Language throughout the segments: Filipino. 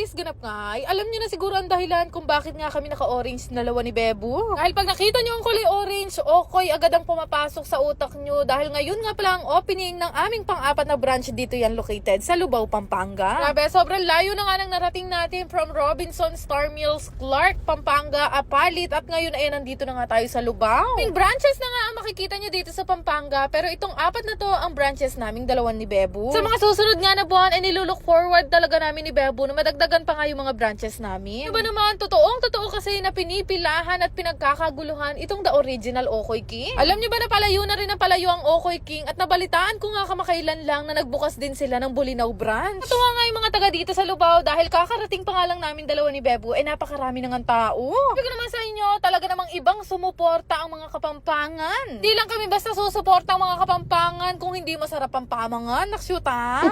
guys, ganap nga ay alam niyo na siguro ang dahilan kung bakit nga kami naka-orange na lawa ni Bebo. Dahil pag nakita niyo ang kulay orange, okoy agad ang pumapasok sa utak niyo dahil ngayon nga pala ang opening ng aming pang-apat na branch dito yan located sa Lubao, Pampanga. Grabe, sobrang layo na nga nang narating natin from Robinson, Star Mills, Clark, Pampanga, Apalit at ngayon ay nandito na nga tayo sa Lubao. Yung branches na nga ang makikita niyo dito sa Pampanga pero itong apat na to ang branches naming dalawan ni Bebo. Sa mga susunod nga na buwan ay nilulook forward talaga namin ni Bebo na madagdagan pa nga yung mga branches namin. Diba naman, totoo kasi na pinipilahan at pinagkakaguluhan itong The Original Okoy King. Alam niyo ba na palayo na rin ang palayo ang Okoy King at nabalitaan ko nga kamakailan lang na nagbukas din sila ng Bulinaw branch. Natuwa nga yung mga taga dito sa Lubao dahil kakarating pa nga lang namin dalawa ni Bebo ay napakarami ng tao. Sabi ko naman sa inyo, talaga namang ibang sumuporta ang mga Kapampangan. Hindi lang kami basta susuporta ang mga Kapampangan kung hindi masarap ang pamangan. Naksyuta.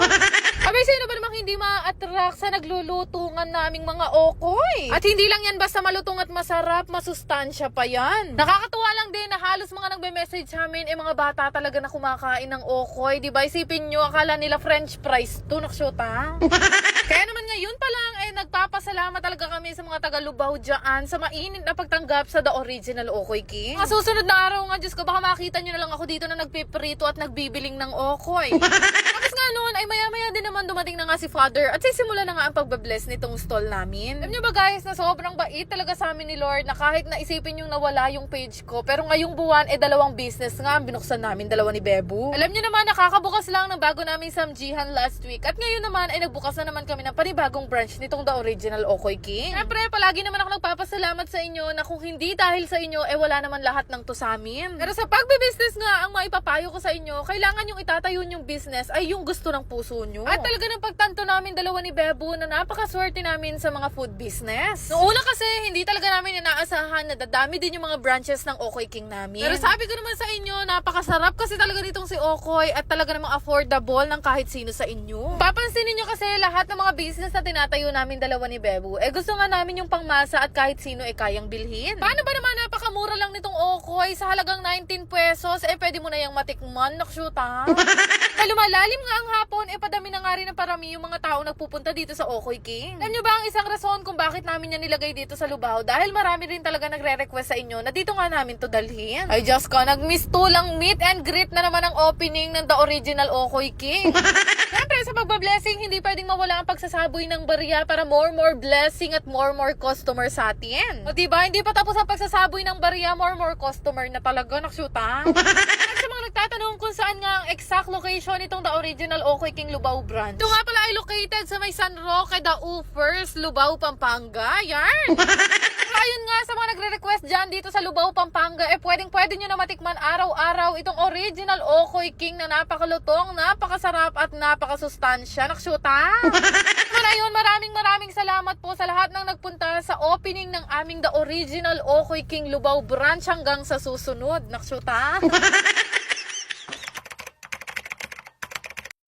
Abay, sino ba namang hindi ma-attract sa naglulutungan naming mga okoy? At hindi lang yan basta malutong at masarap, masustansya pa yan. Nakakatuwa lang din na halos mga nagbe-message sa amin mga bata talaga na kumakain ng okoy. Diba? Isipin nyo, akala nila french fries to, naksyuta. Kaya naman ngayon pa lang nagpapasalamat talaga kami sa mga taga-Lubao dyan sa mainit na pagtanggap sa The Original Okoy King. Mga susunod na araw nga, Diyos ko, baka makita nyo na lang ako dito na nagpiprito at nagbibiling ng okoy. Tapos nga noon, ay maya-maya din naman dumating na nga si Father at sisimula na nga ang pagbabless nitong stall namin. Alam nyo ba guys, na sobrang bait talaga sa amin ni Lord na kahit na isipin yung nawala yung page ko, pero ngayong buwan, dalawang business nga ang binuksan namin, dalawa ni Bebo. Alam nyo naman, nakakabukas lang ng bago namin samjihan last week at ngayon naman ay nagbukas na naman kami ng panibagong branch nitong The Original Okoy King. Siyempre, palagi naman ako nagpapasalamat sa inyo na kung hindi dahil sa inyo, wala naman lahat ng to sa amin. Pero sa pagbe-business nga, ang maipapayo ko sa inyo, kailangan yung itatayo yung business ay yung gusto ng puso nyo. At talaga ng pagtanto namin dalawa ni Bebo na napakaswerte namin sa mga food business. Noong una kasi, hindi talaga namin inaasahan na dadami din yung mga branches ng Okoy King namin. Pero sabi ko naman sa inyo, napakasarap kasi talaga nitong si Okoy at talaga namang affordable ng kahit sino sa inyo. Papansinin nyo kasi lahat ng mga business na tinatayo namin dalawa ni Bebo, gusto nga namin yung pangmasa at kahit sino kayang bilhin. Paano ba naman napakamura lang nitong Okoy sa halagang 19 pesos, pwede mo na yung matikman, naksyuta. Lumalalim nga ang hapon, padami na nga rin ang parami yung mga tao nagpupunta dito sa Okoy King. Alam nyo ba ang isang rason kung bakit namin yan nilagay dito sa Lubao? Dahil marami rin talaga nagre-request sa inyo na dito nga namin to dalhin. Ay Diyos ko, nag-miss to lang meet and greet na naman ang opening ng The Original Okoy King. Siyempre, sa pagbablessing, hindi pwedeng mawala ang pagsasaboy ng barya para more blessing at more customer sa atin. O diba, hindi pa tapos ang pagsasaboy ng barya, more customer na talaga, naksyuta. At sa mga nagtatanong kung saan nga ang exact location itong The Original Okoy King Lubao branch. Ito nga pala ay located sa may San Roque, Dau First, Lubao, Pampanga. Yan! Ayun nga, sa mga nagre-request dyan dito sa Lubao, Pampanga, pwedeng-pwede nyo na matikman araw-araw itong Original Okoy King na napakalutong, napakasarap at napakasustansya. Naksyuta! Ayun, maraming salamat po sa lahat ng nagpunta sa opening ng aming The Original Okoy King Lubao branch hanggang sa susunod. Naksyuta!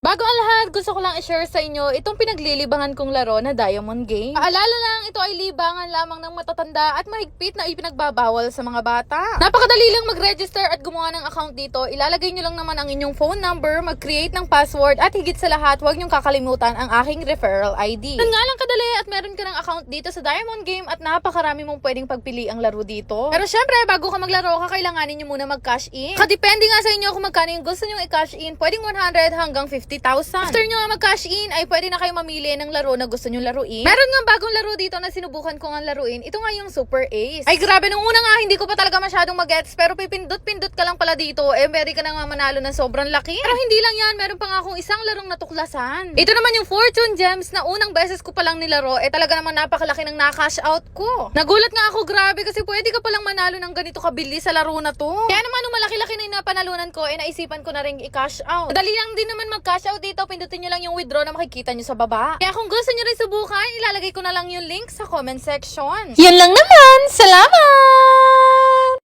Bago ang lahat, gusto ko lang i-share sa inyo itong pinaglilibangan kong laro na Diamond Game. Paalala lang, ito ay libangan lamang ng matatanda at mahigpit na ipinagbabawal sa mga bata. Napakadali lang mag-register at gumawa ng account dito. Ilalagay nyo lang naman ang inyong phone number, mag-create ng password at higit sa lahat, huwag nyong kakalimutan ang aking referral ID. Yan nga lang kadali at meron ka ng account dito sa Diamond Game at napakarami mong pwedeng pagpili ang laro dito. Pero syempre, bago ka maglaro, kakailanganin nyo muna mag-cash in. Kadepende nga sa inyo kung magkano yung gusto nyo i-cash in. Pwedeng 100 hanggang 50,000. After nyo mag-cash in, ay pwede na kayo mamili ng laro na gusto nyo laruin. Meron nga bagong laro dito na sinubukan ko nga laruin. Ito nga yung Super Ace. Ay grabe, nung una nga hindi ko pa talaga masyadong mag-gets, pero pipindot-pindot ka lang pala dito, pwede ka na nga manalo ng sobrang laki. Pero hindi lang yan, meron pa nga akong isang larong natuklasan. Ito naman yung Fortune Gems na unang beses ko palang nilaro, talaga naman napakalaki ng na-cash out ko. Nagulat nga ako, grabe, kasi pwede ka palang manalo ng ganito kabilis sa laro na to. Kaya naman nung malaki-laki na yung napanalunan ko, naisipan ko na rin i-cash out. Madali lang din naman mag-cash out dito, pindutin nyo lang yung withdraw na makikita nyo sa baba. Kaya kung gusto nyo rin subukan, ilalagay ko na lang yung link sa comment section. Yan lang naman! Salamat!